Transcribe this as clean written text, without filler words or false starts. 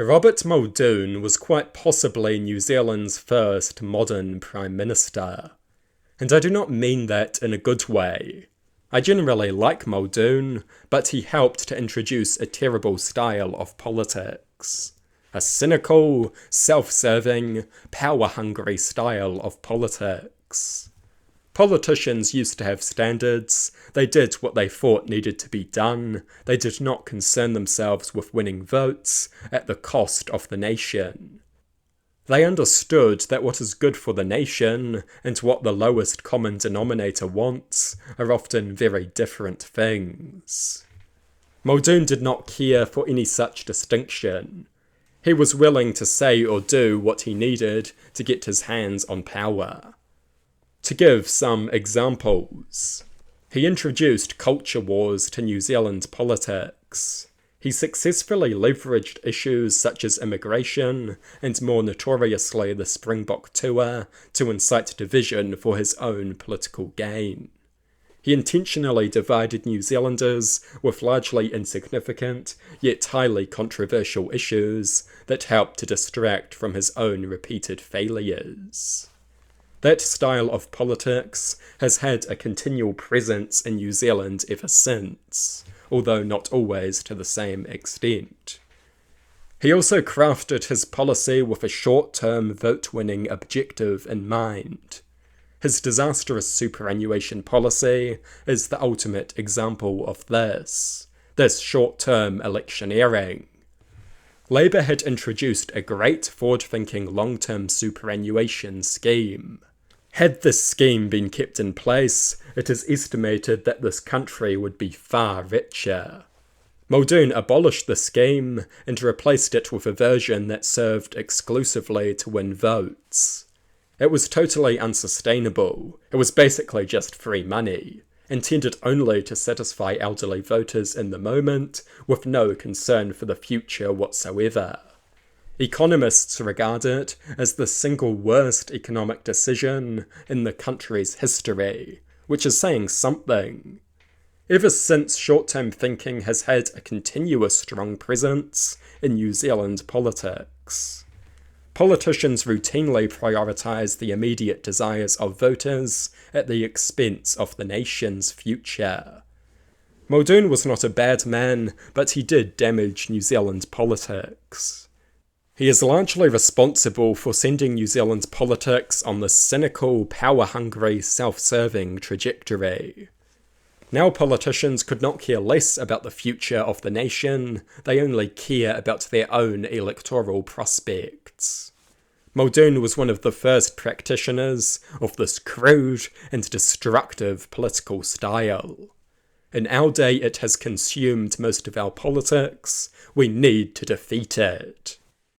Robert Muldoon was quite possibly New Zealand's first modern Prime Minister. And I do not mean that in a good way. I generally like Muldoon, but he helped to introduce a terrible style of politics. A cynical, self-serving, power-hungry style of politics. Politicians used to have standards, they did what they thought needed to be done, they did not concern themselves with winning votes at the cost of the nation. They understood that what is good for the nation and what the lowest common denominator wants are often very different things. Muldoon did not care for any such distinction. He was willing to say or do what he needed to get his hands on power. To give some examples, he introduced culture wars to New Zealand politics. He successfully leveraged issues such as immigration, and more notoriously the Springbok Tour, to incite division for his own political gain. He intentionally divided New Zealanders with largely insignificant, yet highly controversial issues that helped to distract from his own repeated failures. That style of politics has had a continual presence in New Zealand ever since, although not always to the same extent. He also crafted his policy with a short-term vote-winning objective in mind. His disastrous superannuation policy is the ultimate example of this short-term electioneering. Labour had introduced a great forward-thinking long-term superannuation scheme. Had this scheme been kept in place, it is estimated that this country would be far richer. Muldoon abolished the scheme and replaced it with a version that served exclusively to win votes. It was totally unsustainable. It was basically just free money, intended only to satisfy elderly voters in the moment, with no concern for the future whatsoever. Economists regard it as the single worst economic decision in the country's history, which is saying something. Ever since, short-term thinking has had a continuous strong presence in New Zealand politics. Politicians routinely prioritise the immediate desires of voters at the expense of the nation's future. Muldoon was not a bad man, but he did damage New Zealand politics. He is largely responsible for sending New Zealand's politics on this cynical, power-hungry, self-serving trajectory. Now politicians could not care less about the future of the nation, they only care about their own electoral prospects. Muldoon was one of the first practitioners of this crude and destructive political style. In our day it has consumed most of our politics. We need to defeat it.